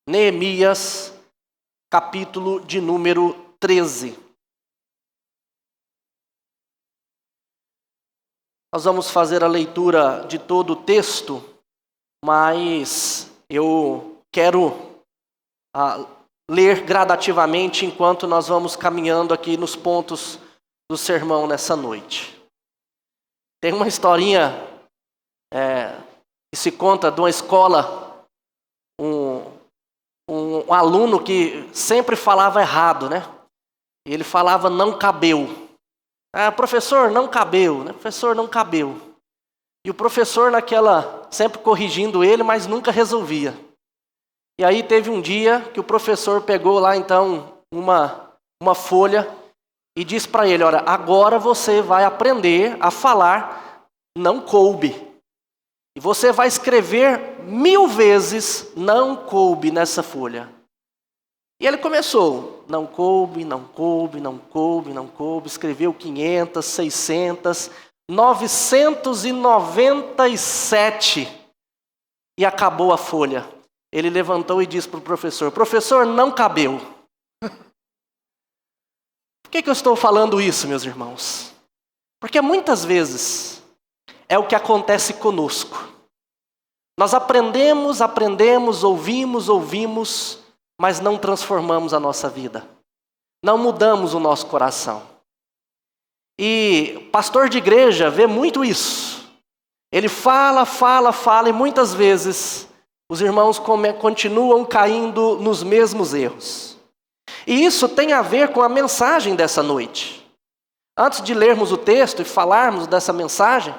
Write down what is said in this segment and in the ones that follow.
Neemias, capítulo de número 13. Nós vamos fazer a leitura de todo o texto, mas eu quero ler gradativamente enquanto nós vamos caminhando aqui nos pontos do sermão nessa noite. Tem uma historinha que se conta de uma escola, um aluno que sempre falava errado, né? Ele falava não cabeu. Professor, não cabeu, né? Professor, não cabeu. E o professor sempre corrigindo ele, mas nunca resolvia. E aí teve um dia que o professor pegou lá então uma folha e disse para ele: olha, agora você vai aprender a falar não coube. E você vai escrever 1000 vezes não coube nessa folha. E ele começou, não coube, não coube, não coube, não coube, escreveu 500, 600, 997 e acabou a folha. Ele levantou e disse para o professor: professor, não cabeu. Por que eu estou falando isso, meus irmãos? Porque muitas vezes é o que acontece conosco. Nós aprendemos, ouvimos, mas não transformamos a nossa vida. Não mudamos o nosso coração. E pastor de igreja vê muito isso. Ele fala e muitas vezes os irmãos continuam caindo nos mesmos erros. E isso tem a ver com a mensagem dessa noite. Antes de lermos o texto e falarmos dessa mensagem,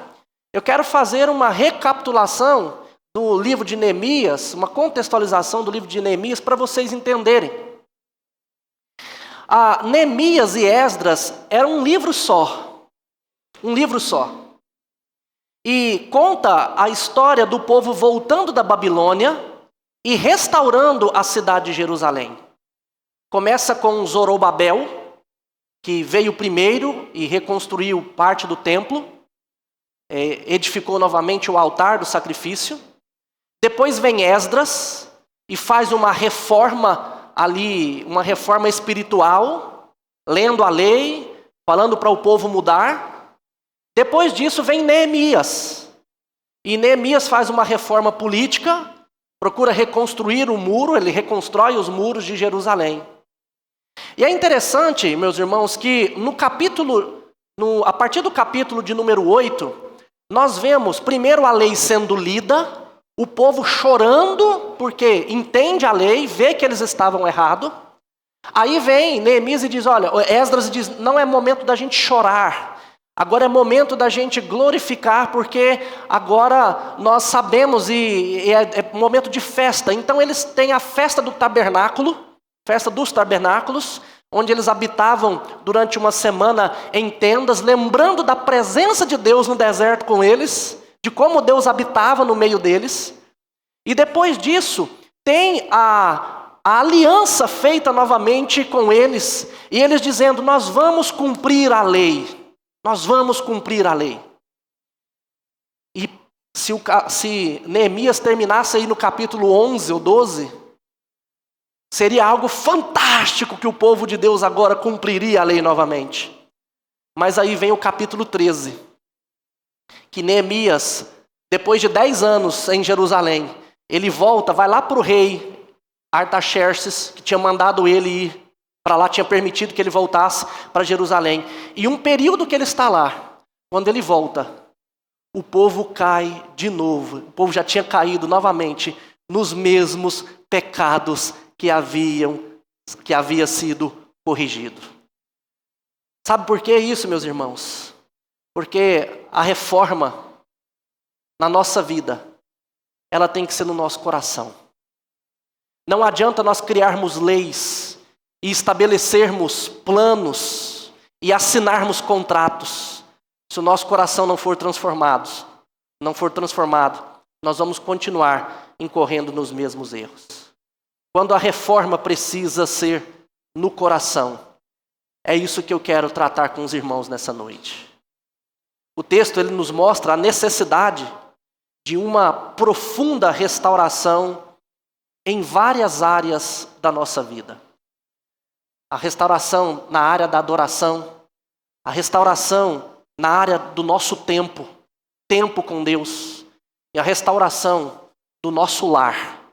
eu quero fazer uma recapitulação do livro de Neemias, uma contextualização do livro de Neemias para vocês entenderem. Neemias e Esdras eram um livro só. Um livro só. E conta a história do povo voltando da Babilônia e restaurando a cidade de Jerusalém. Começa com Zorobabel, que veio primeiro e reconstruiu parte do templo, edificou novamente o altar do sacrifício. Depois vem Esdras e faz uma reforma ali, uma reforma espiritual, lendo a lei, falando para o povo mudar. Depois disso vem Neemias. E Neemias faz uma reforma política, procura reconstruir o muro, ele reconstrói os muros de Jerusalém. E é interessante, meus irmãos, que a partir do capítulo de número 8, nós vemos primeiro a lei sendo lida, o povo chorando porque entende a lei, vê que eles estavam errados. Aí vem Neemias e diz, olha, Esdras diz, não é momento da gente chorar, agora é momento da gente glorificar, porque agora nós sabemos e é momento de festa. Então eles têm a festa do tabernáculo, festa dos tabernáculos, onde eles habitavam durante uma semana em tendas, lembrando da presença de Deus no deserto com eles, de como Deus habitava no meio deles. E depois disso, tem a aliança feita novamente com eles, e eles dizendo, nós vamos cumprir a lei, nós vamos cumprir a lei. E se Neemias terminasse aí no capítulo 11 ou 12, seria algo fantástico que o povo de Deus agora cumpriria a lei novamente. Mas aí vem o capítulo 13, que Neemias, depois de 10 anos em Jerusalém, ele volta, vai lá para o rei Artaxerxes, que tinha mandado ele ir para lá, tinha permitido que ele voltasse para Jerusalém. E um período que ele está lá, quando ele volta, o povo cai de novo. O povo já tinha caído novamente nos mesmos pecados que havia sido corrigido. Sabe por que isso, meus irmãos? Porque a reforma na nossa vida, ela tem que ser no nosso coração. Não adianta nós criarmos leis e estabelecermos planos e assinarmos contratos. Se o nosso coração não for transformado, nós vamos continuar incorrendo nos mesmos erros. Quando a reforma precisa ser no coração, é isso que eu quero tratar com os irmãos nessa noite. O texto ele nos mostra a necessidade de uma profunda restauração em várias áreas da nossa vida. A restauração na área da adoração, a restauração na área do nosso tempo com Deus, e a restauração do nosso lar.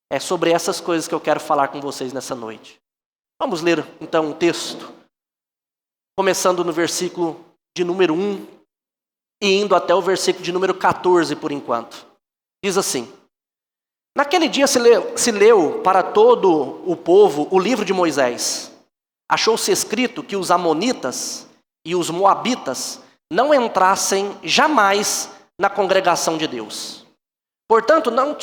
É sobre essas coisas que eu quero falar com vocês nessa noite. Vamos ler então o texto, começando no versículo de número 1 e indo até o versículo de número 14 por enquanto. Diz assim: Naquele dia se leu para todo o povo o livro de Moisés. Achou-se escrito que os amonitas e os moabitas não entrassem jamais na congregação de Deus. Porquanto não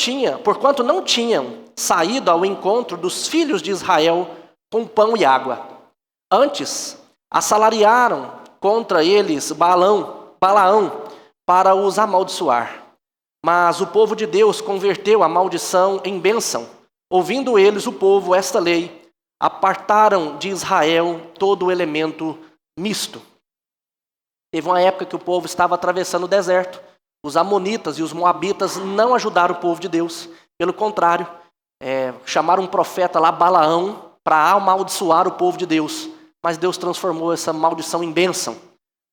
tinham saído ao encontro dos filhos de Israel com pão e água. Antes, assalariaram contra eles Balaão para os amaldiçoar. Mas o povo de Deus converteu a maldição em bênção. Ouvindo eles, o povo, esta lei, apartaram de Israel todo o elemento misto. Teve uma época que o povo estava atravessando o deserto. Os amonitas e os moabitas não ajudaram o povo de Deus. Pelo contrário, chamaram um profeta lá, Balaão, para amaldiçoar o povo de Deus. Mas Deus transformou essa maldição em bênção.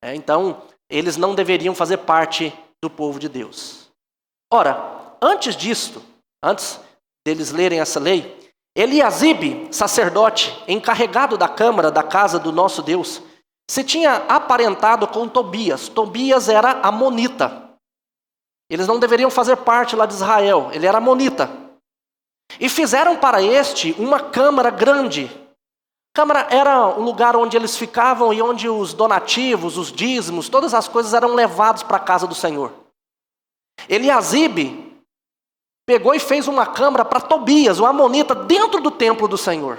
Então, eles não deveriam fazer parte do povo de Deus. Ora, antes deles lerem essa lei, Eliasibe, sacerdote, encarregado da câmara da casa do nosso Deus, se tinha aparentado com Tobias. Tobias era amonita. Eles não deveriam fazer parte lá de Israel, ele era amonita. E fizeram para este uma câmara grande. A câmara era um lugar onde eles ficavam e onde os donativos, os dízimos, todas as coisas eram levados para a casa do Senhor. Eliasibe pegou e fez uma câmara para Tobias, o amonita, dentro do templo do Senhor.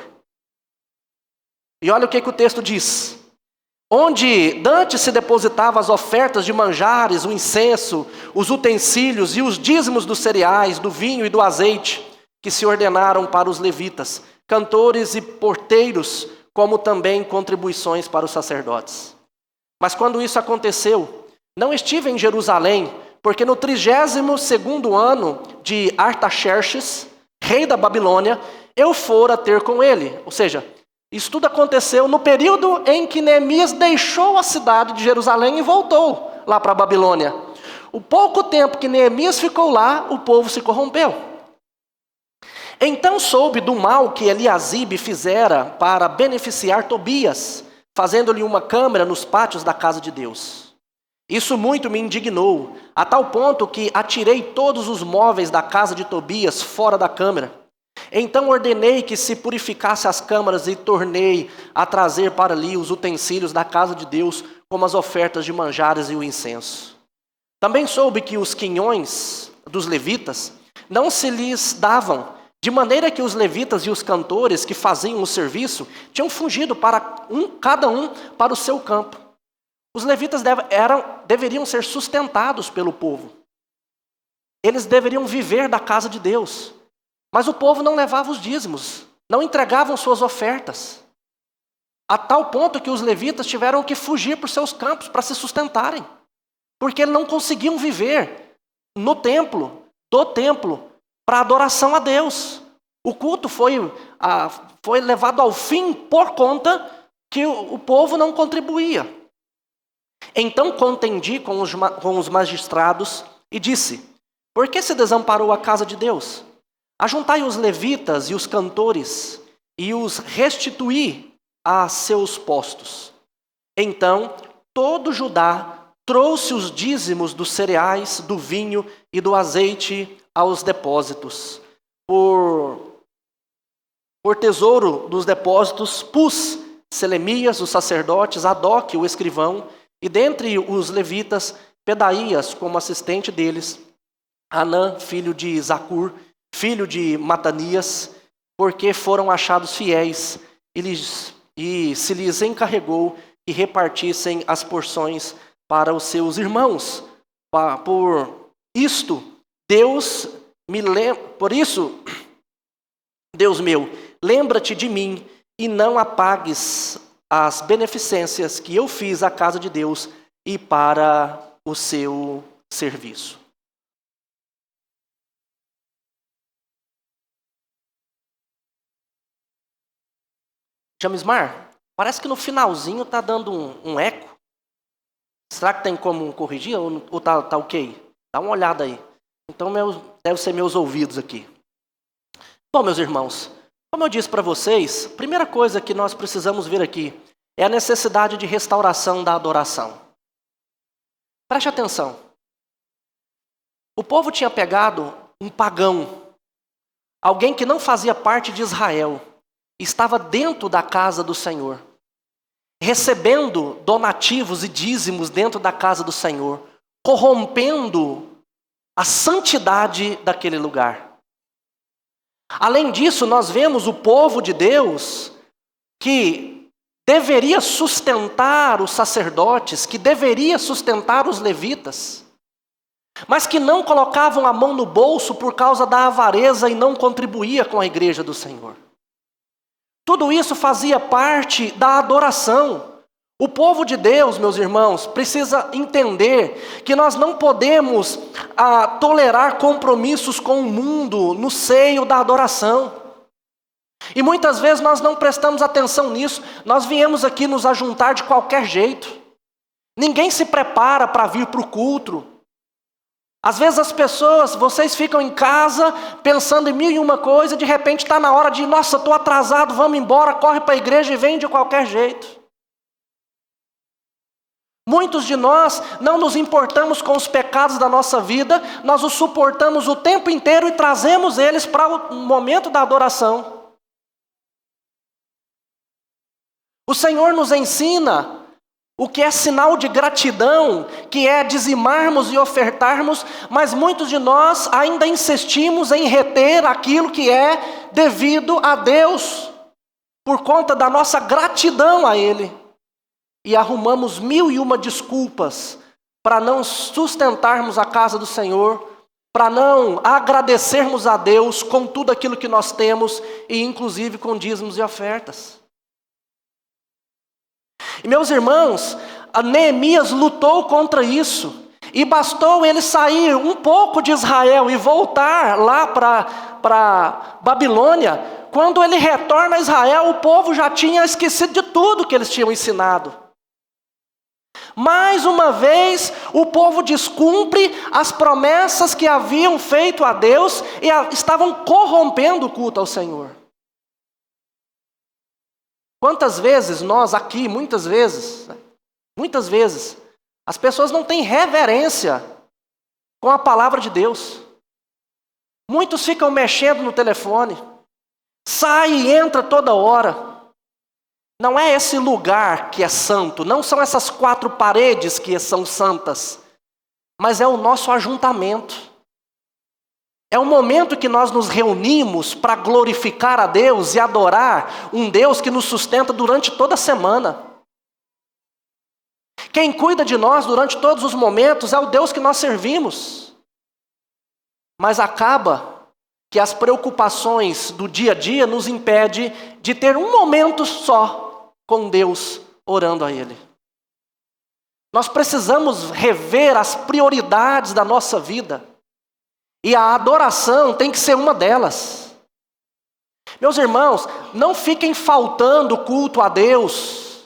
E olha o que o texto diz. Onde dantes se depositavam as ofertas de manjares, o incenso, os utensílios e os dízimos dos cereais, do vinho e do azeite, que se ordenaram para os levitas, cantores e porteiros, como também contribuições para os sacerdotes. Mas quando isso aconteceu, não estive em Jerusalém, porque no 32º ano de Artaxerxes, rei da Babilônia, eu fora ter com ele. Ou seja, isso tudo aconteceu no período em que Neemias deixou a cidade de Jerusalém e voltou lá para a Babilônia. O pouco tempo que Neemias ficou lá, o povo se corrompeu. Então soube do mal que Eliasibe fizera para beneficiar Tobias, fazendo-lhe uma câmara nos pátios da casa de Deus. Isso muito me indignou, a tal ponto que atirei todos os móveis da casa de Tobias fora da câmara. Então ordenei que se purificasse as câmaras e tornei a trazer para ali os utensílios da casa de Deus, como as ofertas de manjares e o incenso. Também soube que os quinhões dos levitas não se lhes davam, de maneira que os levitas e os cantores que faziam o serviço tinham fugido cada um para o seu campo. Os levitas deveriam ser sustentados pelo povo. Eles deveriam viver da casa de Deus. Mas o povo não levava os dízimos, não entregavam suas ofertas. A tal ponto que os levitas tiveram que fugir para os seus campos para se sustentarem. Porque não conseguiam viver do templo, para adoração a Deus. O culto foi levado ao fim por conta que o povo não contribuía. Então contendi com os magistrados e disse: por que se desamparou a casa de Deus? Ajuntai os levitas e os cantores e os restituí a seus postos. Então todo Judá trouxe os dízimos dos cereais, do vinho e do azeite aos depósitos. Por tesouro dos depósitos pus Selemias, o sacerdote, Zadok, o escrivão, e dentre os levitas, Pedaías, como assistente deles, Anã, filho de Zacur, filho de Matanias, porque foram achados fiéis, e se lhes encarregou que repartissem as porções para os seus irmãos. Por isso, Deus meu, lembra-te de mim e não apagues as beneficências que eu fiz à casa de Deus e para o seu serviço. Chamismar, parece que no finalzinho está dando um eco. Será que tem como corrigir ou tá ok? Dá uma olhada aí. Então deve ser meus ouvidos aqui. Bom, meus irmãos, como eu disse para vocês, a primeira coisa que nós precisamos ver aqui é a necessidade de restauração da adoração. Preste atenção. O povo tinha pegado um pagão, alguém que não fazia parte de Israel, estava dentro da casa do Senhor, recebendo donativos e dízimos dentro da casa do Senhor, corrompendo a santidade daquele lugar. Além disso, nós vemos o povo de Deus que deveria sustentar os sacerdotes, que deveria sustentar os levitas, mas que não colocavam a mão no bolso por causa da avareza e não contribuía com a igreja do Senhor. Tudo isso fazia parte da adoração. O povo de Deus, meus irmãos, precisa entender que nós não podemos tolerar compromissos com o mundo no seio da adoração. E muitas vezes nós não prestamos atenção nisso. Nós viemos aqui nos ajuntar de qualquer jeito. Ninguém se prepara para vir para o culto. Às vezes as pessoas, vocês ficam em casa pensando em mil e uma coisa, de repente está na hora de, nossa, estou atrasado, vamos embora, corre para a igreja e vem de qualquer jeito. Muitos de nós não nos importamos com os pecados da nossa vida, nós os suportamos o tempo inteiro e trazemos eles para o momento da adoração. O Senhor nos ensina o que é sinal de gratidão, que é dizimarmos e ofertarmos, mas muitos de nós ainda insistimos em reter aquilo que é devido a Deus, por conta da nossa gratidão a Ele. E arrumamos mil e uma desculpas para não sustentarmos a casa do Senhor, para não agradecermos a Deus com tudo aquilo que nós temos, e inclusive com dízimos e ofertas. E meus irmãos, Neemias lutou contra isso. E bastou ele sair um pouco de Israel e voltar lá para Babilônia. Quando ele retorna a Israel, o povo já tinha esquecido de tudo que eles tinham ensinado. Mais uma vez, o povo descumpre as promessas que haviam feito a Deus e estavam corrompendo o culto ao Senhor. Quantas vezes nós aqui, muitas vezes, as pessoas não têm reverência com a palavra de Deus. Muitos ficam mexendo no telefone, sai e entra toda hora. Não é esse lugar que é santo, não são essas 4 paredes que são santas, mas é o nosso ajuntamento. É o momento que nós nos reunimos para glorificar a Deus e adorar um Deus que nos sustenta durante toda a semana. Quem cuida de nós durante todos os momentos é o Deus que nós servimos. Mas acaba que as preocupações do dia a dia nos impedem de ter um momento só com Deus orando a Ele. Nós precisamos rever as prioridades da nossa vida. E a adoração tem que ser uma delas. Meus irmãos, não fiquem faltando culto a Deus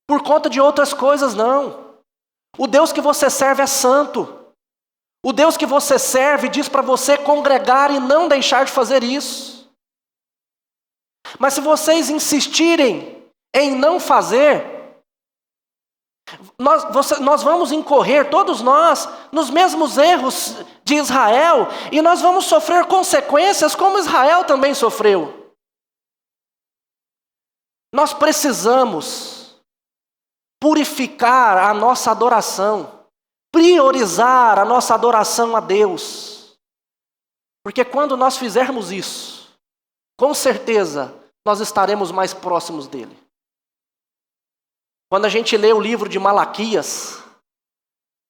por conta de outras coisas, não. O Deus que você serve é santo. O Deus que você serve diz para você congregar e não deixar de fazer isso. Mas se vocês insistirem em não fazer, nós vamos incorrer, todos nós, nos mesmos erros de Israel, e nós vamos sofrer consequências como Israel também sofreu. Nós precisamos purificar a nossa adoração, priorizar a nossa adoração a Deus, porque quando nós fizermos isso, com certeza nós estaremos mais próximos dele. Quando a gente lê o livro de Malaquias,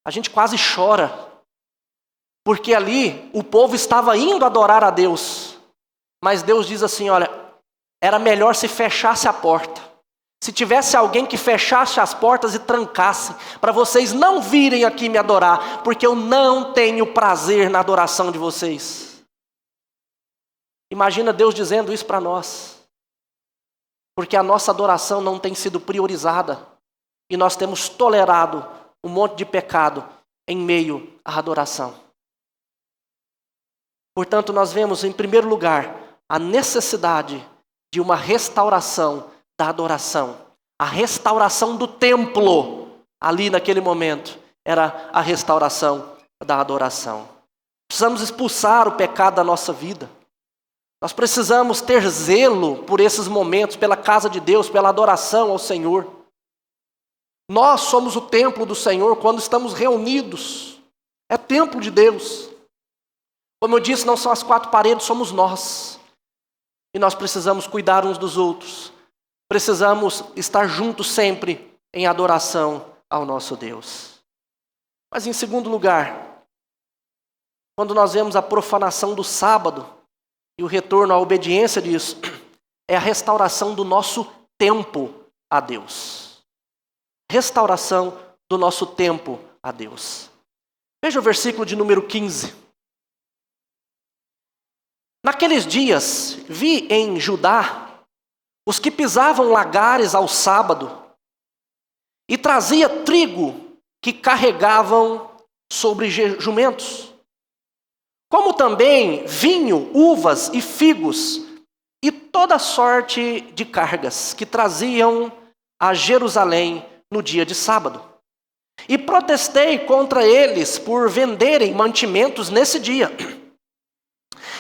a gente quase chora, porque ali o povo estava indo adorar a Deus, mas Deus diz assim, olha, era melhor se fechasse a porta, se tivesse alguém que fechasse as portas e trancasse, para vocês não virem aqui me adorar, porque eu não tenho prazer na adoração de vocês. Imagina Deus dizendo isso para nós. porque a nossa adoração não tem sido priorizada e nós temos tolerado um monte de pecado em meio à adoração. Portanto, nós vemos, em primeiro lugar, a necessidade de uma restauração da adoração. A restauração do templo, ali naquele momento, era a restauração da adoração. Precisamos expulsar o pecado da nossa vida. Nós precisamos ter zelo por esses momentos, pela casa de Deus, pela adoração ao Senhor. Nós somos o templo do Senhor quando estamos reunidos. É templo de Deus. Como eu disse, não são as quatro paredes, somos nós. E nós precisamos cuidar uns dos outros. Precisamos estar juntos sempre em adoração ao nosso Deus. Mas em segundo lugar, quando nós vemos a profanação do sábado e o retorno à obediência disso, é a restauração do nosso tempo a Deus. Restauração do nosso tempo a Deus. Veja o versículo de número 15. Naqueles dias, vi em Judá os que pisavam lagares ao sábado e trazia trigo que carregavam sobre jumentos, como também vinho, uvas e figos e toda sorte de cargas que traziam a Jerusalém no dia de sábado. E protestei contra eles por venderem mantimentos nesse dia.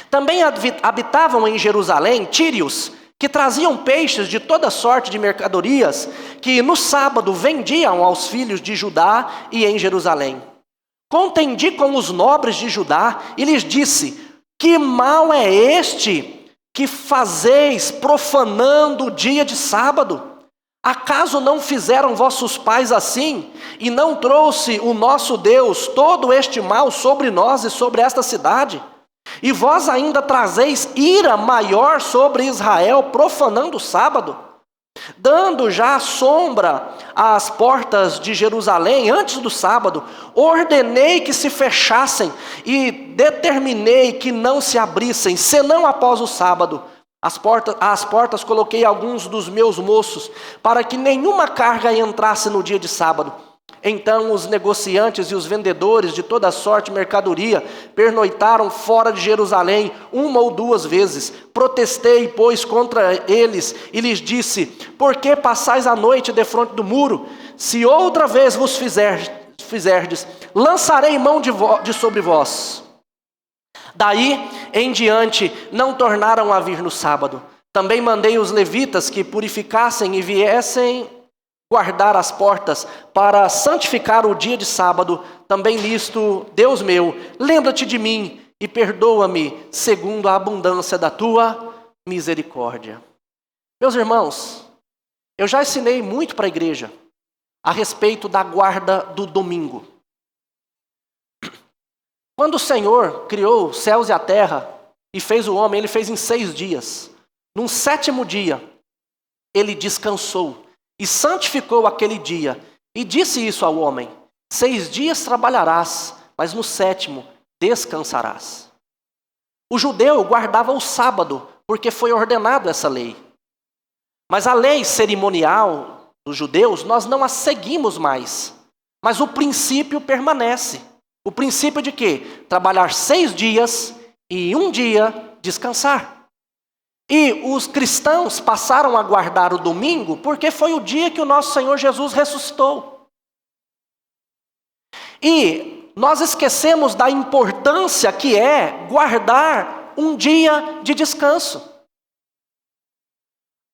Também habitavam em Jerusalém tírios, que traziam peixes de toda sorte de mercadorias, que no sábado vendiam aos filhos de Judá e em Jerusalém. Contendi com os nobres de Judá e lhes disse: que mal é este que fazeis profanando o dia de sábado? Acaso não fizeram vossos pais assim, e não trouxe o nosso Deus todo este mal sobre nós e sobre esta cidade? E vós ainda trazeis ira maior sobre Israel, profanando o sábado, dando já sombra às portas de Jerusalém antes do sábado. Ordenei que se fechassem e determinei que não se abrissem, senão após o sábado. Às portas coloquei alguns dos meus moços, para que nenhuma carga entrasse no dia de sábado. Então os negociantes e os vendedores de toda sorte de mercadoria pernoitaram fora de Jerusalém 1 ou 2 vezes. Protestei, pois, contra eles e lhes disse: por que passais a noite defronte do muro? Se outra vez vos fizerdes, lançarei mão de sobre vós. Daí em diante não tornaram a vir no sábado. Também mandei os levitas que purificassem e viessem guardar as portas para santificar o dia de sábado. Também nisto, Deus meu, lembra-te de mim e perdoa-me segundo a abundância da tua misericórdia. Meus irmãos, eu já ensinei muito para a igreja a respeito da guarda do domingo. Quando o Senhor criou os céus e a terra e fez o homem, ele fez em 6 dias. No 7º dia, ele descansou e santificou aquele dia, e disse isso ao homem: 6 dias trabalharás, mas no 7º descansarás. O judeu guardava o sábado, porque foi ordenado essa lei. Mas a lei cerimonial dos judeus, nós não a seguimos mais. Mas o princípio permanece. O princípio de quê? Trabalhar 6 dias e 1 dia descansar. E os cristãos passaram a guardar o domingo porque foi o dia que o nosso Senhor Jesus ressuscitou. E nós esquecemos da importância que é guardar um dia de descanso.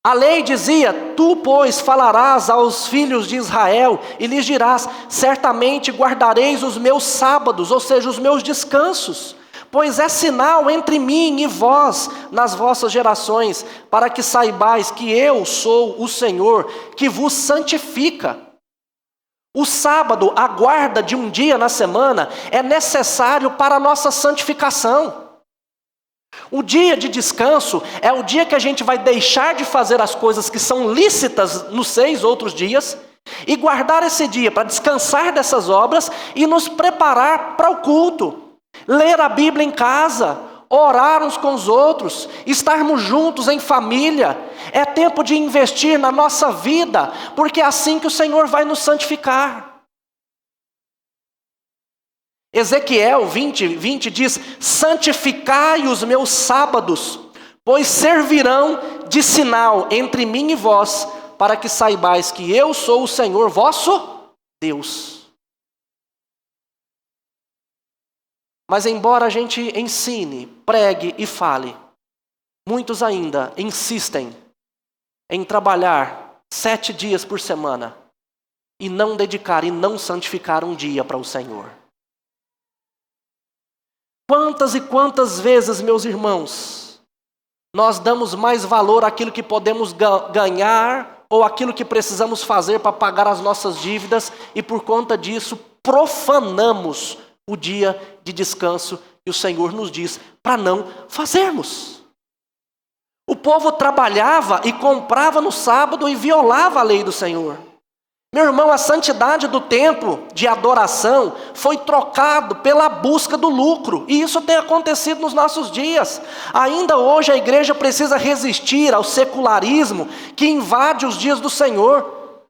A lei dizia: tu, pois, falarás aos filhos de Israel e lhes dirás: certamente guardareis os meus sábados, ou seja, os meus descansos, pois é sinal entre mim e vós nas vossas gerações, para que saibais que eu sou o Senhor, que vos santifica. O sábado, a guarda de um dia na semana, é necessário para a nossa santificação. O dia de descanso é o dia que a gente vai deixar de fazer as coisas que são lícitas nos 6 outros dias e guardar esse dia para descansar dessas obras e nos preparar para o culto. Ler a Bíblia em casa, orar uns com os outros, estarmos juntos em família. É tempo de investir na nossa vida, porque é assim que o Senhor vai nos santificar. Ezequiel 20 diz: santificai os meus sábados, pois servirão de sinal entre mim e vós, para que saibais que eu sou o Senhor vosso Deus. Mas embora a gente ensine, pregue e fale, muitos ainda insistem em trabalhar 7 dias por semana e não dedicar e não santificar um dia para o Senhor. Quantas e quantas vezes, meus irmãos, nós damos mais valor àquilo que podemos ganhar ou àquilo que precisamos fazer para pagar as nossas dívidas e por conta disso profanamos o dia de descanso que o Senhor nos diz para não fazermos. O povo trabalhava e comprava no sábado e violava a lei do Senhor. Meu irmão, a santidade do templo de adoração foi trocado pela busca do lucro. E isso tem acontecido nos nossos dias. Ainda hoje a igreja precisa resistir ao secularismo que invade os dias do Senhor,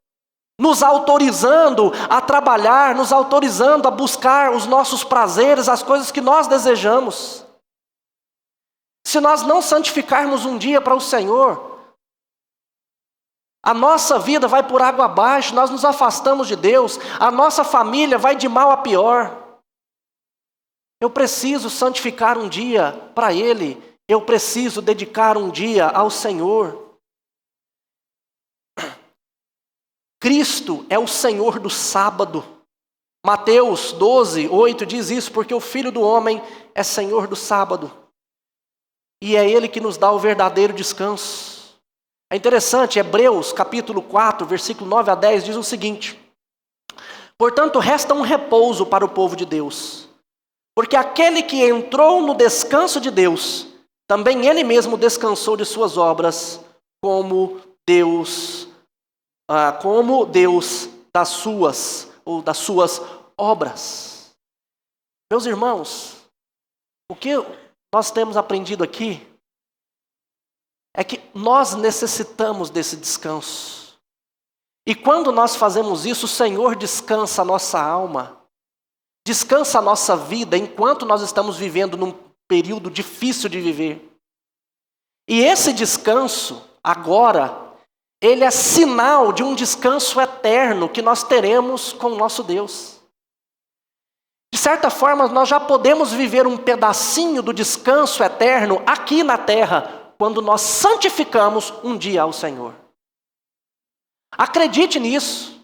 nos autorizando a trabalhar, nos autorizando a buscar os nossos prazeres, as coisas que nós desejamos. Se nós não santificarmos um dia para o Senhor, a nossa vida vai por água abaixo, nós nos afastamos de Deus, a nossa família vai de mal a pior. Eu preciso santificar um dia para Ele, eu preciso dedicar um dia ao Senhor. Cristo é o Senhor do sábado. Mateus 12:8 diz isso, porque o Filho do Homem é Senhor do sábado. E é Ele que nos dá o verdadeiro descanso. É interessante, Hebreus capítulo 4, versículo 9 a 10 diz o seguinte: portanto, resta um repouso para o povo de Deus, porque aquele que entrou no descanso de Deus, também ele mesmo descansou de suas obras, como Deus das suas obras. Meus irmãos, o que nós temos aprendido aqui é que nós necessitamos desse descanso. E quando nós fazemos isso, o Senhor descansa a nossa alma, descansa a nossa vida, enquanto nós estamos vivendo num período difícil de viver. E esse descanso, agora, ele é sinal de um descanso eterno que nós teremos com o nosso Deus. De certa forma, nós já podemos viver um pedacinho do descanso eterno aqui na terra, quando nós santificamos um dia ao Senhor. Acredite nisso.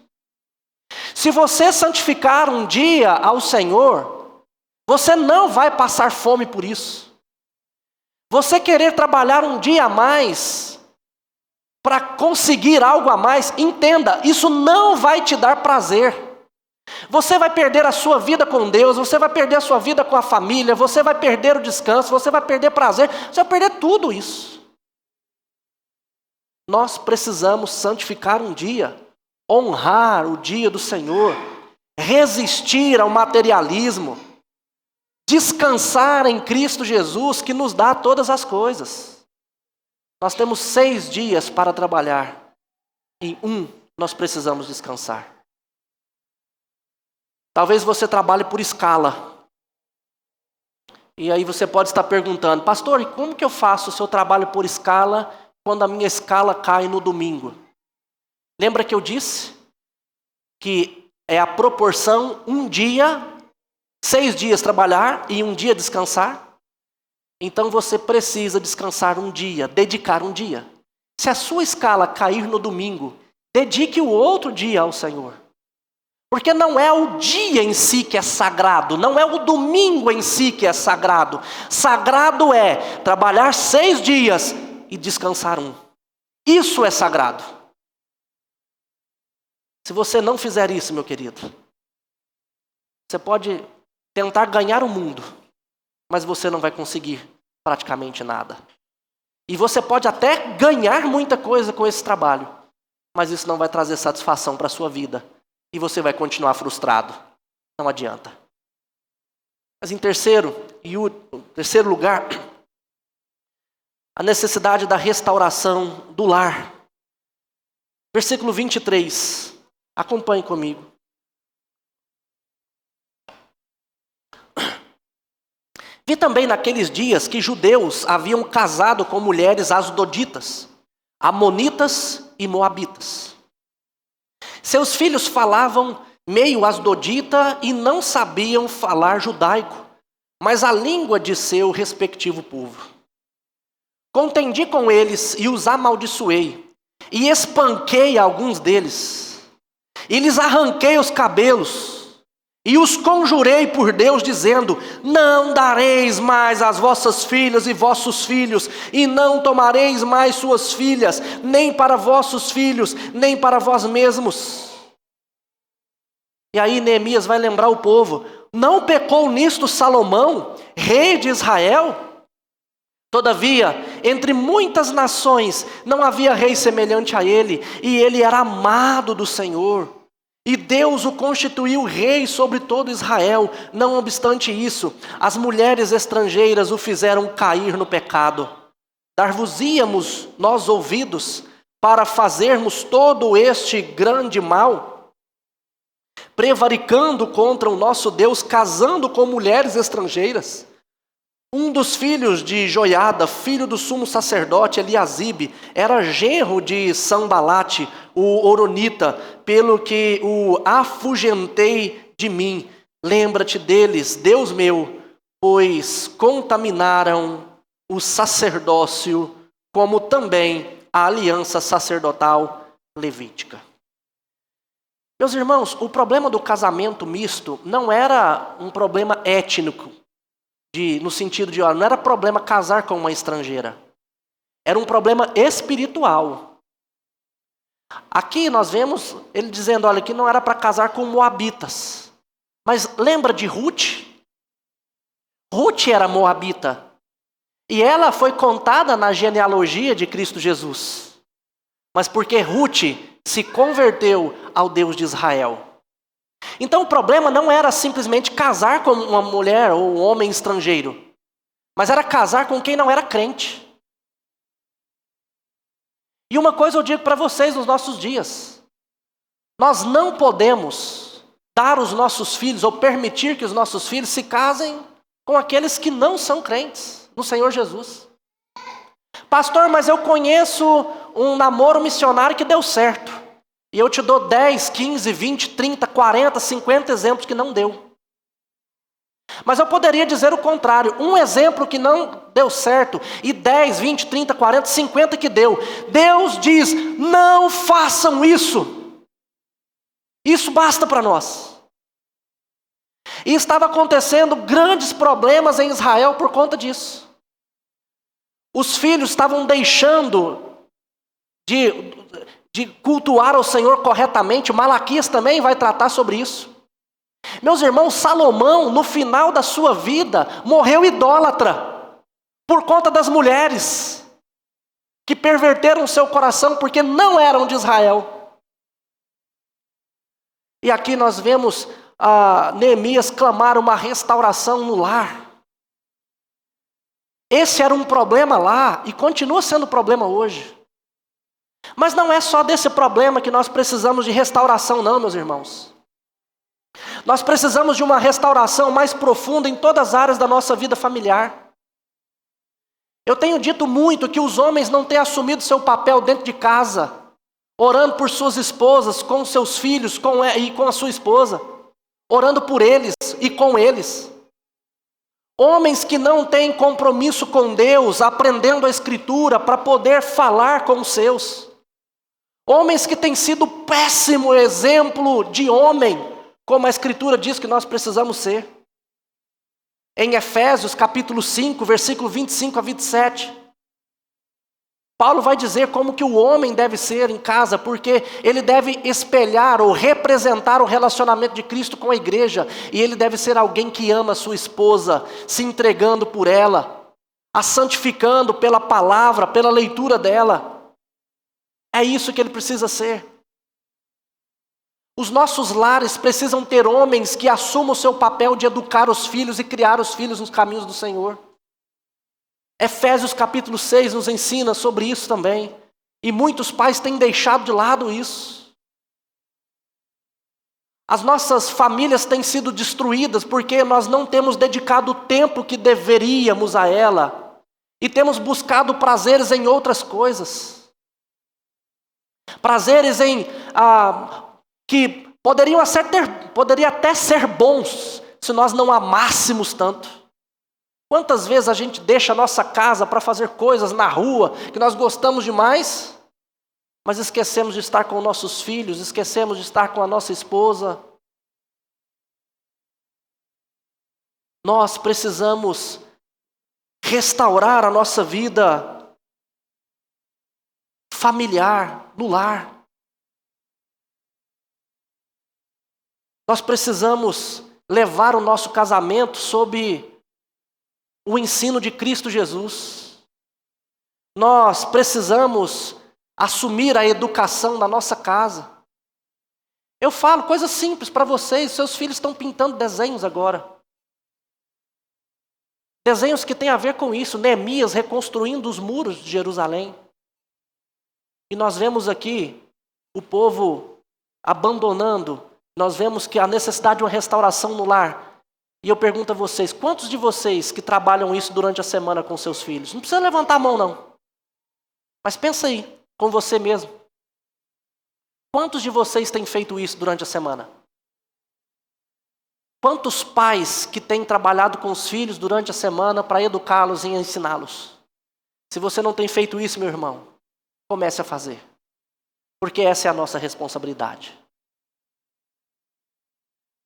Se você santificar um dia ao Senhor, você não vai passar fome por isso. Você querer trabalhar um dia a mais para conseguir algo a mais, entenda, isso não vai te dar prazer. Você vai perder a sua vida com Deus, você vai perder a sua vida com a família, você vai perder o descanso, você vai perder prazer, você vai perder tudo isso. Nós precisamos santificar um dia, honrar o dia do Senhor, resistir ao materialismo, descansar em Cristo Jesus que nos dá todas as coisas. Nós temos 6 dias para trabalhar, em um nós precisamos descansar. Talvez você trabalhe por escala. E aí você pode estar perguntando: pastor, e como que eu faço se eu trabalho por escala quando a minha escala cai no domingo? Lembra que eu disse que é a proporção 1 dia, 6 dias trabalhar e 1 dia descansar? Então você precisa descansar um dia, dedicar um dia. Se a sua escala cair no domingo, dedique o outro dia ao Senhor. Porque não é o dia em si que é sagrado, não é o domingo em si que é sagrado. Sagrado é trabalhar 6 dias e descansar 1. Isso é sagrado. Se você não fizer isso, meu querido, você pode tentar ganhar o mundo, mas você não vai conseguir praticamente nada. E você pode até ganhar muita coisa com esse trabalho, mas isso não vai trazer satisfação para a sua vida. E você vai continuar frustrado. Não adianta. Mas em terceiro lugar, a necessidade da restauração do lar. Versículo 23, acompanhe comigo. Vi também naqueles dias que judeus haviam casado com mulheres asdoditas, amonitas e moabitas. Seus filhos falavam meio asdodita e não sabiam falar judaico, mas a língua de seu respectivo povo. Contendi com eles e os amaldiçoei, e espanquei alguns deles, e lhes arranquei os cabelos, e os conjurei por Deus, dizendo: não dareis mais as vossas filhas e vossos filhos, e não tomareis mais suas filhas, nem para vossos filhos, nem para vós mesmos. E aí Neemias vai lembrar o povo: não pecou nisto Salomão, rei de Israel? Todavia, entre muitas nações, não havia rei semelhante a ele, e ele era amado do Senhor. E Deus o constituiu rei sobre todo Israel. Não obstante isso, as mulheres estrangeiras o fizeram cair no pecado. Dar-vos-íamos nós ouvidos para fazermos todo este grande mal? Prevaricando contra o nosso Deus, casando com mulheres estrangeiras. Um dos filhos de Joiada, filho do sumo sacerdote Eliasibe, era genro de Sambalate, o Horonita, pelo que o afugentei de mim. Lembra-te deles, Deus meu, pois contaminaram o sacerdócio, como também a aliança sacerdotal levítica. Meus irmãos, o problema do casamento misto não era um problema étnico, no sentido de, não era problema casar com uma estrangeira. Era um problema espiritual. Aqui nós vemos ele dizendo, olha, que não era para casar com moabitas. Mas lembra de Ruth? Ruth era moabita. E ela foi contada na genealogia de Cristo Jesus. Mas porque Ruth se converteu ao Deus de Israel. Então o problema não era simplesmente casar com uma mulher ou um homem estrangeiro, mas era casar com quem não era crente. E uma coisa eu digo para vocês nos nossos dias: nós não podemos dar os nossos filhos ou permitir que os nossos filhos se casem com aqueles que não são crentes no Senhor Jesus. Pastor, mas eu conheço um namoro missionário que deu certo. E eu te dou 10, 15, 20, 30, 40, 50 exemplos que não deu. Mas eu poderia dizer o contrário. Um exemplo que não deu certo e 10, 20, 30, 40, 50 que deu. Deus diz, não façam isso. Isso basta para nós. E estava acontecendo grandes problemas em Israel por conta disso. Os filhos estavam deixando de cultuar ao Senhor corretamente. Malaquias também vai tratar sobre isso. Meus irmãos, Salomão, no final da sua vida, morreu idólatra por conta das mulheres que perverteram seu coração porque não eram de Israel. E aqui nós vemos Neemias clamar uma restauração no lar. Esse era um problema lá e continua sendo problema hoje. Mas não é só desse problema que nós precisamos de restauração, não, meus irmãos. Nós precisamos de uma restauração mais profunda em todas as áreas da nossa vida familiar. Eu tenho dito muito que os homens não têm assumido seu papel dentro de casa, orando por suas esposas, com seus filhos e com a sua esposa, orando por eles e com eles. Homens que não têm compromisso com Deus, aprendendo a Escritura para poder falar com os seus. Homens que têm sido péssimo exemplo de homem, como a Escritura diz que nós precisamos ser. Em Efésios capítulo 5, versículo 25 a 27. Paulo vai dizer como que o homem deve ser em casa, porque ele deve espelhar ou representar o relacionamento de Cristo com a igreja. E ele deve ser alguém que ama a sua esposa, se entregando por ela, a santificando pela palavra, pela leitura dela. É isso que ele precisa ser. Os nossos lares precisam ter homens que assumam o seu papel de educar os filhos e criar os filhos nos caminhos do Senhor. Efésios capítulo 6 nos ensina sobre isso também. E muitos pais têm deixado de lado isso. As nossas famílias têm sido destruídas porque nós não temos dedicado o tempo que deveríamos a ela. E temos buscado prazeres em outras coisas. Prazeres que poderiam até ser bons se nós não amássemos tanto. Quantas vezes a gente deixa a nossa casa para fazer coisas na rua que nós gostamos demais, mas esquecemos de estar com nossos filhos, esquecemos de estar com a nossa esposa. Nós precisamos restaurar a nossa vida familiar, no lar. Nós precisamos levar o nosso casamento sob o ensino de Cristo Jesus. Nós precisamos assumir a educação da nossa casa. Eu falo coisas simples para vocês, seus filhos estão pintando desenhos agora. Desenhos que têm a ver com isso, Neemias reconstruindo os muros de Jerusalém. E nós vemos aqui o povo abandonando, nós vemos que a necessidade de uma restauração no lar. E eu pergunto a vocês, quantos de vocês que trabalham isso durante a semana com seus filhos? Não precisa levantar a mão não, mas pensa aí, com você mesmo. Quantos de vocês têm feito isso durante a semana? Quantos pais que têm trabalhado com os filhos durante a semana para educá-los e ensiná-los? Se você não tem feito isso, meu irmão, comece a fazer. Porque essa é a nossa responsabilidade.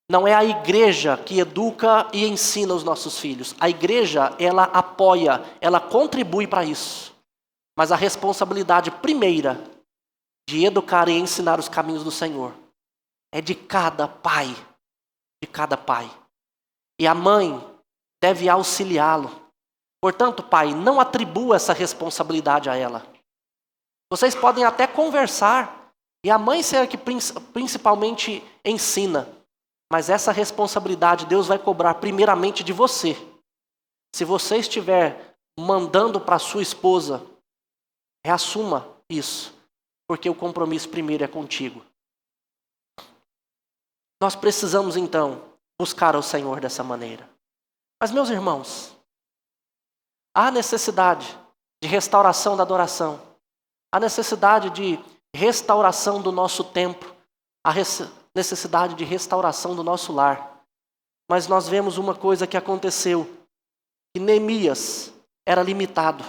Não é a igreja que educa e ensina os nossos filhos. A igreja, ela apoia, ela contribui para isso. Mas a responsabilidade primeira de educar e ensinar os caminhos do Senhor é de cada pai. De cada pai. E a mãe deve auxiliá-lo. Portanto, pai, não atribua essa responsabilidade a ela. Vocês podem até conversar, e a mãe ser a que principalmente ensina. Mas essa responsabilidade Deus vai cobrar primeiramente de você. Se você estiver mandando para sua esposa, reassuma isso, porque o compromisso primeiro é contigo. Nós precisamos, então, buscar ao Senhor dessa maneira. Mas, meus irmãos, há necessidade de restauração da adoração. Há necessidade de restauração do nosso templo. Há necessidade de restauração do nosso lar. Mas nós vemos uma coisa que aconteceu. Que Neemias era limitado.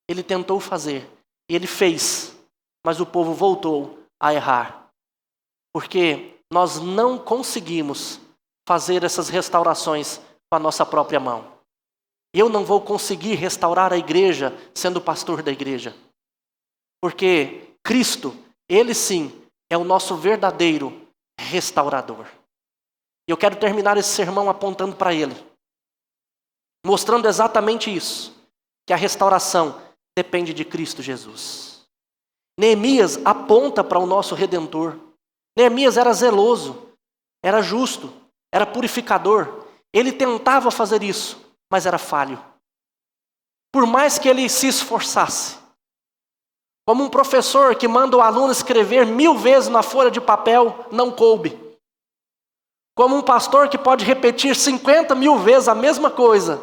Ele tentou fazer. E ele fez. Mas o povo voltou a errar. Porque nós não conseguimos fazer essas restaurações com a nossa própria mão. Eu não vou conseguir restaurar a igreja sendo pastor da igreja. Porque Cristo, Ele sim, é o nosso verdadeiro restaurador. E eu quero terminar esse sermão apontando para Ele. Mostrando exatamente isso. Que a restauração depende de Cristo Jesus. Neemias aponta para o nosso Redentor. Neemias era zeloso, era justo, era purificador. Ele tentava fazer isso, mas era falho. Por mais que ele se esforçasse. Como um professor que manda o aluno escrever 1000 vezes na folha de papel, não coube. Como um pastor que pode repetir 50.000 vezes a mesma coisa.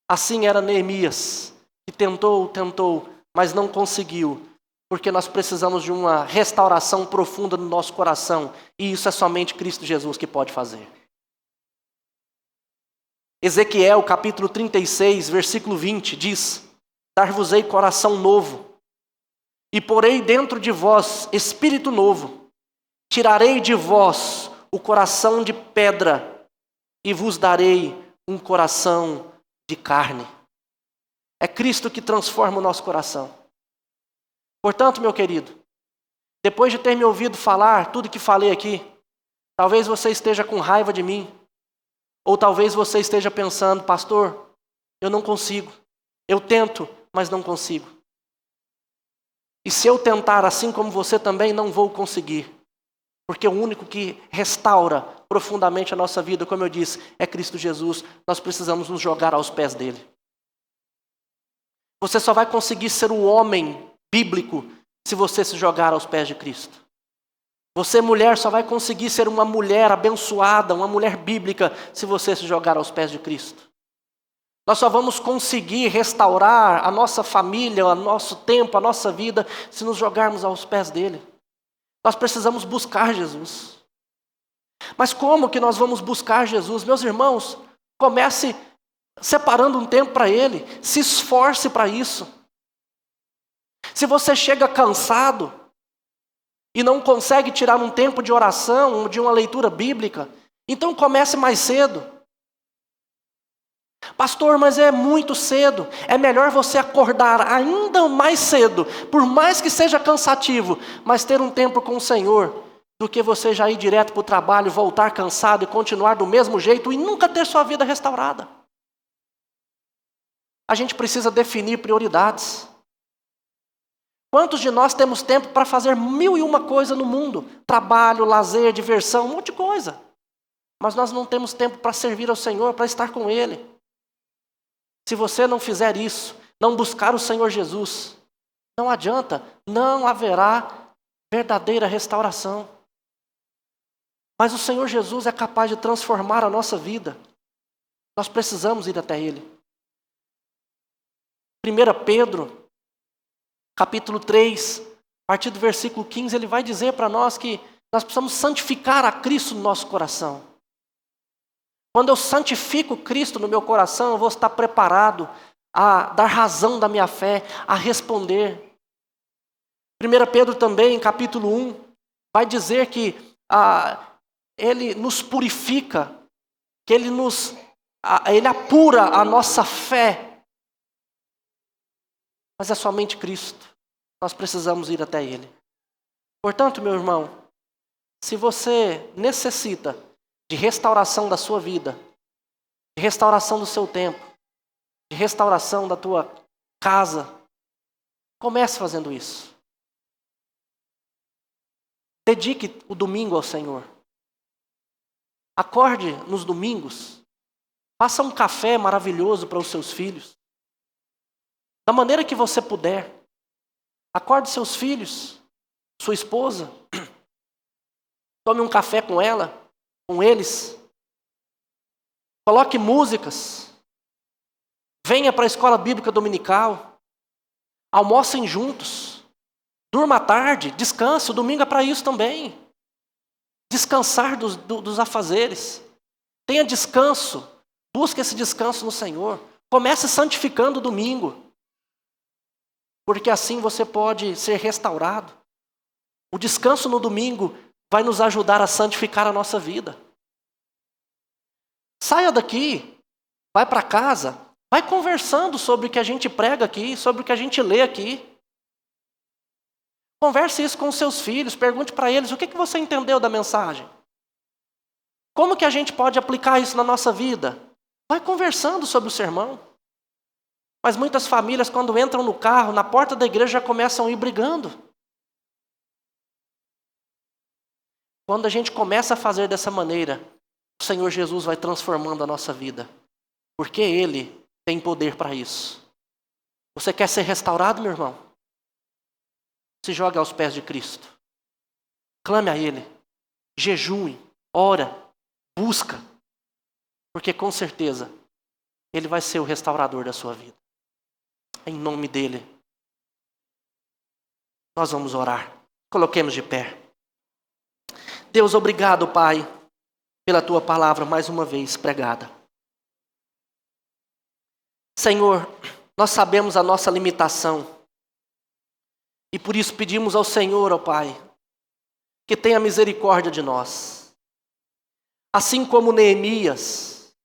Assim era Neemias, que tentou, mas não conseguiu. Porque nós precisamos de uma restauração profunda no nosso coração. E isso é somente Cristo Jesus que pode fazer. Ezequiel capítulo 36, versículo 20 diz: Dar-vos-ei coração novo, e porei dentro de vós espírito novo. Tirarei de vós o coração de pedra, e vos darei um coração de carne. É Cristo que transforma o nosso coração. Portanto, meu querido, depois de ter me ouvido falar tudo que falei aqui, talvez você esteja com raiva de mim, ou talvez você esteja pensando, pastor, eu não consigo, eu tento, mas não consigo. E se eu tentar assim como você também, não vou conseguir. Porque o único que restaura profundamente a nossa vida, como eu disse, é Cristo Jesus. Nós precisamos nos jogar aos pés dele. Você só vai conseguir ser um homem bíblico se você se jogar aos pés de Cristo. Você, mulher, só vai conseguir ser uma mulher abençoada, uma mulher bíblica, se você se jogar aos pés de Cristo. Nós só vamos conseguir restaurar a nossa família, o nosso tempo, a nossa vida, se nos jogarmos aos pés dele. Nós precisamos buscar Jesus. Mas como que nós vamos buscar Jesus? Meus irmãos, comece separando um tempo para ele. Se esforce para isso. Se você chega cansado e não consegue tirar um tempo de oração, de uma leitura bíblica, então comece mais cedo. Pastor, mas é muito cedo. É melhor você acordar ainda mais cedo, por mais que seja cansativo, mas ter um tempo com o Senhor, do que você já ir direto para o trabalho, voltar cansado e continuar do mesmo jeito e nunca ter sua vida restaurada. A gente precisa definir prioridades. Quantos de nós temos tempo para fazer 1001 coisa no mundo? Trabalho, lazer, diversão, um monte de coisa. Mas nós não temos tempo para servir ao Senhor, para estar com Ele. Se você não fizer isso, não buscar o Senhor Jesus, não adianta, não haverá verdadeira restauração. Mas o Senhor Jesus é capaz de transformar a nossa vida. Nós precisamos ir até Ele. 1 Pedro, capítulo 3, a partir do versículo 15, ele vai dizer para nós que nós precisamos santificar a Cristo no nosso coração. Quando eu santifico Cristo no meu coração, eu vou estar preparado a dar razão da minha fé, a responder. 1 Pedro também, capítulo 1, vai dizer que Ele nos purifica, que Ele apura a nossa fé. Mas é somente Cristo. Nós precisamos ir até Ele. Portanto, meu irmão, se você necessita de restauração da sua vida, de restauração do seu tempo, de restauração da tua casa, comece fazendo isso. Dedique o domingo ao Senhor. Acorde nos domingos. Faça um café maravilhoso para os seus filhos. Da maneira que você puder. Acorde seus filhos, sua esposa. Tome um café com ela, com eles. Coloque músicas. Venha para a escola bíblica dominical. Almocem juntos. Durma à tarde, descanse. O domingo é para isso também. Descansar dos afazeres. Tenha descanso. Busque esse descanso no Senhor. Comece santificando o domingo. Porque assim você pode ser restaurado. O descanso no domingo vai nos ajudar a santificar a nossa vida. Saia daqui, vai para casa, vai conversando sobre o que a gente prega aqui, sobre o que a gente lê aqui. Converse isso com os seus filhos, pergunte para eles o que você entendeu da mensagem. Como que a gente pode aplicar isso na nossa vida? Vai conversando sobre o sermão. Mas muitas famílias, quando entram no carro, na porta da igreja, já começam a ir brigando. Quando a gente começa a fazer dessa maneira, o Senhor Jesus vai transformando a nossa vida. Porque Ele tem poder para isso. Você quer ser restaurado, meu irmão? Se jogue aos pés de Cristo. Clame a Ele. Jejue, ora, busca. Porque com certeza, Ele vai ser o restaurador da sua vida. Em nome dEle. Nós vamos orar. Coloquemos de pé. Deus, obrigado, Pai, pela Tua palavra mais uma vez pregada. Senhor, nós sabemos a nossa limitação. E por isso pedimos ao Senhor, ó Pai, que tenha misericórdia de nós. Assim como Neemias,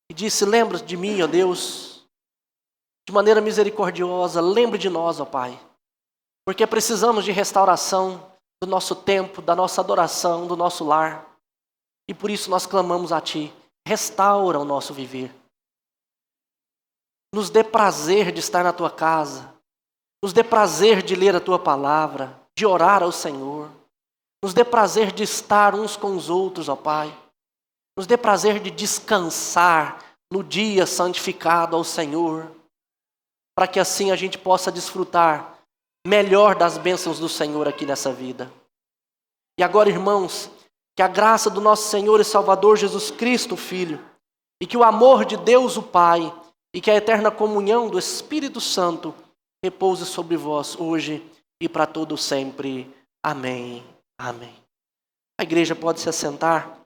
que disse, lembra de mim, ó Deus, de maneira misericordiosa, lembre de nós, ó Pai. Porque precisamos de restauração do nosso tempo, da nossa adoração, do nosso lar. E por isso nós clamamos a Ti, restaura o nosso viver. Nos dê prazer de estar na Tua casa. Nos dê prazer de ler a Tua palavra, de orar ao Senhor. Nos dê prazer de estar uns com os outros, ó Pai. Nos dê prazer de descansar no dia santificado ao Senhor, para que assim a gente possa desfrutar melhor das bênçãos do Senhor aqui nessa vida. E agora, irmãos, que a graça do nosso Senhor e Salvador Jesus Cristo, Filho, e que o amor de Deus o Pai, e que a eterna comunhão do Espírito Santo repouse sobre vós hoje e para todo sempre. Amém. Amém. A igreja pode se assentar.